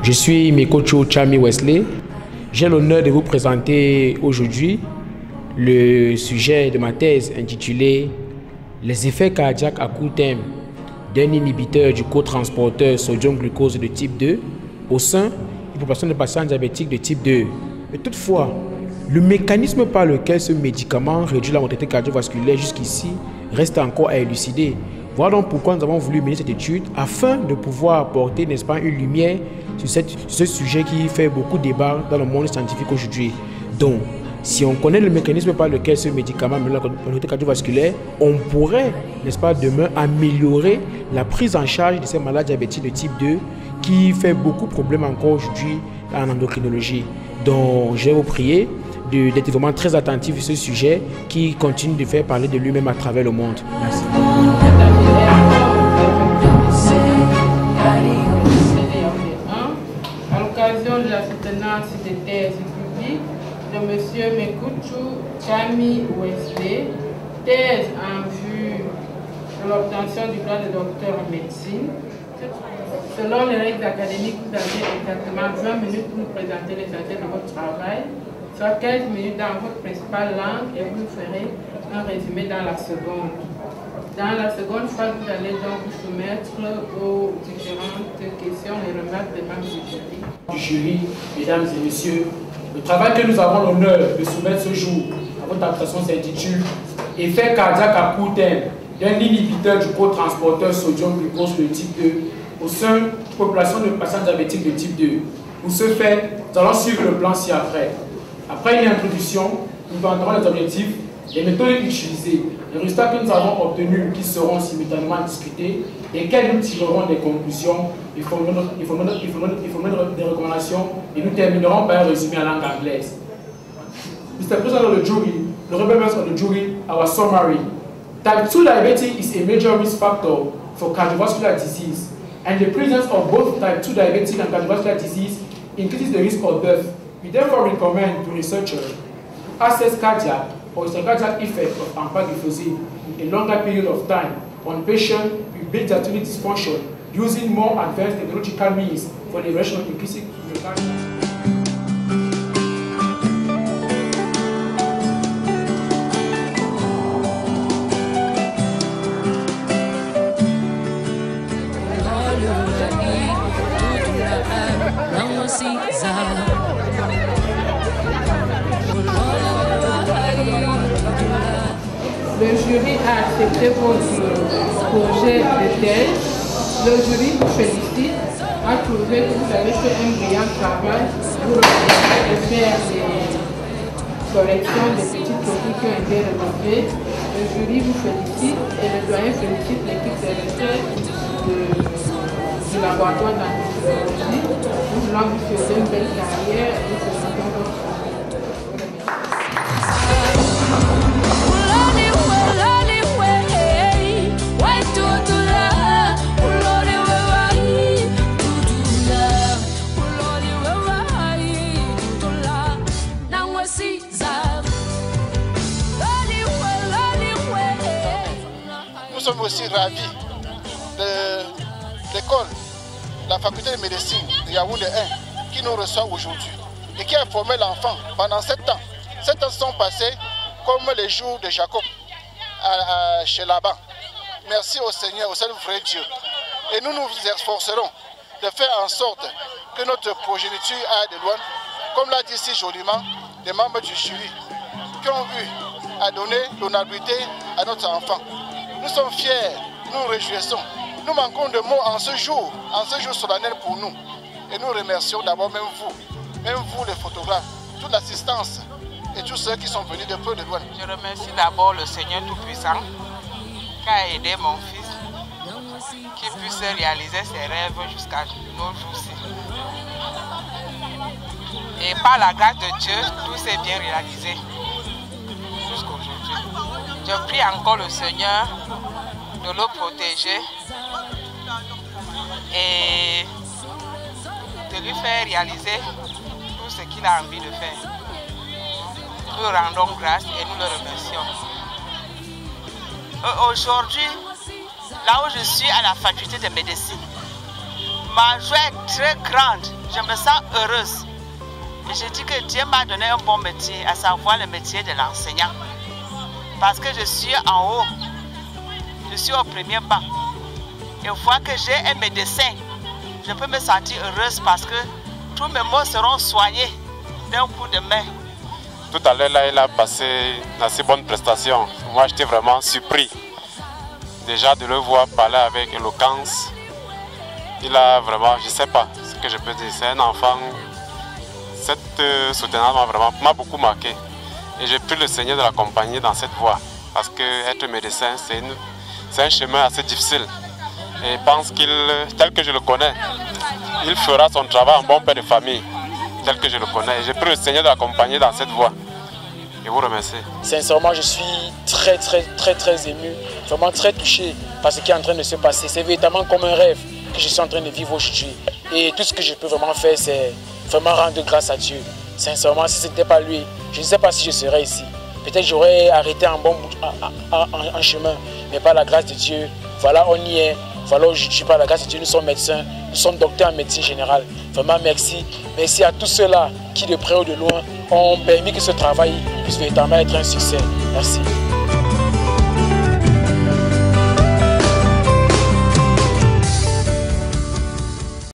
Je suis Mekocho Chami Wesley. J'ai l'honneur de vous présenter aujourd'hui le sujet de ma thèse intitulée « Les effets cardiaques à court terme d'un inhibiteur du cotransporteur sodium-glucose de type 2 au sein d'une population de patients diabétiques de type 2 ». Mais toutefois, le mécanisme par lequel ce médicament réduit la mortalité cardiovasculaire jusqu'ici reste encore à élucider. Voilà donc pourquoi nous avons voulu mener cette étude afin de pouvoir apporter, n'est-ce pas, une lumière sur ce sujet qui fait beaucoup débat dans le monde scientifique aujourd'hui. Donc, si on connaît le mécanisme par lequel ce médicament réduit la mortalité cardiovasculaire, on pourrait, n'est-ce pas, demain améliorer la prise en charge de ces malades diabétiques de type 2 qui fait beaucoup de problèmes encore aujourd'hui en endocrinologie. Donc, je vais vous prier d'être vraiment très attentif sur ce sujet qui continue de faire parler de lui-même à travers le monde. Merci. À l'occasion de la soutenance des thèses publiques de M. Mekocho Chami Wesley, thèse en vue de l'obtention du grade de docteur en médecine. Selon les règles académiques, vous avez exactement 20 minutes pour nous présenter l'essentiel de votre travail, soit 15 minutes dans votre principale langue et vous ferez un résumé dans la seconde. Dans la seconde phase, vous allez donc vous soumettre aux différentes questions et remarques des membres du jury. Du jury, mesdames et messieurs, le travail que nous avons l'honneur de soumettre ce jour à votre attention s'intitule « Effet cardiaque à court terme d'un inhibiteur du cotransporteur sodium-glucose de type 2 au sein d'une population de patients diabétiques de type 2 ». Pour ce faire, nous allons suivre le plan ci-après. Après une introduction, nous présenterons les objectifs, les méthodes utilisées, les résultats que nous avons obtenus qui seront simultanément discutés, desquels nous tirerons des conclusions, il faut des recommandations et nous terminerons par un résumé en langue anglaise. Mr. President of the jury, the members of the jury, our summary. Type 2 diabetes is a major risk factor for cardiovascular disease, and the presence of both type 2 diabetes and cardiovascular disease increases the risk of death. We therefore recommend to researchers to assess cardiac or cardiac effect of empagliflozin in a longer period of time on patients with beta artery dysfunction using more advanced technological means for the evaluation of increasing myocardial. Le jury a accepté votre projet de thèse. Le jury vous félicite, a trouvé que vous avez fait un brillant travail pour faire des corrections des petites copies qui ont été relevées. Le jury vous félicite et le doyen félicite l'équipe de recherche du laboratoire d'endocrinologie. Nous voulons vous souhaiter une belle carrière et nous félicitons votre travail. Nous sommes aussi ravis de l'école, la faculté de médecine de Yaoundé 1 qui nous reçoit aujourd'hui et qui a formé l'enfant pendant 7 ans. 7 ans sont passés comme les jours de Jacob chez Laban. Merci au Seigneur, au seul vrai Dieu. Et nous nous efforcerons de faire en sorte que notre progéniture aille de loin, comme l'a dit si joliment les membres du jury, qui ont eu à donner l'honorabilité à notre enfant. Nous sommes fiers, nous nous réjouissons. Nous manquons de mots en ce jour solennel pour nous. Et nous remercions d'abord même vous les photographes, toute l'assistance et tous ceux qui sont venus de peu de loin. Je remercie d'abord le Seigneur Tout-Puissant qui a aidé mon fils, qui puisse réaliser ses rêves jusqu'à nos jours-ci. Et par la grâce de Dieu, tout s'est bien réalisé jusqu'aujourd'hui. Je prie encore le Seigneur de le protéger et de lui faire réaliser tout ce qu'il a envie de faire. Nous rendons grâce et nous le remercions. Aujourd'hui, là où je suis à la faculté de médecine, Ma joie est très grande. Je me sens heureuse. Et je dis que Dieu m'a donné un bon métier, à savoir le métier de l'enseignant. Parce que je suis en haut. Je suis au premier banc. Et une fois que j'ai un médecin, je peux me sentir heureuse parce que tous mes maux seront soignés d'un coup de main. Tout à l'heure, là, il a passé une assez bonne prestation. Moi, j'étais vraiment surpris. Déjà de le voir parler avec éloquence. Il a vraiment, je ne sais pas ce que je peux dire, c'est un enfant. Cette soutenance m'a beaucoup marqué. Et j'ai pris le Seigneur de l'accompagner dans cette voie. Parce qu'être médecin, c'est un chemin assez difficile. Et je pense qu'il, tel que je le connais, il fera son travail en bon père de famille, tel que je le connais. Et j'ai pris le Seigneur de l'accompagner dans cette voie. Je vous remercie. Sincèrement, je suis très ému, vraiment très touché par ce qui est en train de se passer. C'est véritablement comme un rêve que je suis en train de vivre aujourd'hui. Et tout ce que je peux vraiment faire, c'est vraiment rendre grâce à Dieu. Sincèrement, si ce n'était pas lui, je ne sais pas si je serais ici. Peut-être j'aurais arrêté en en chemin, mais par la grâce de Dieu, voilà, on y est. Voilà, aujourd'hui, par la grâce de Dieu, nous sommes médecins, nous sommes docteurs en médecine générale. Vraiment, merci. Merci à tous ceux-là qui, de près ou de loin, ont permis que ce travail puisse véritablement être un succès. Merci.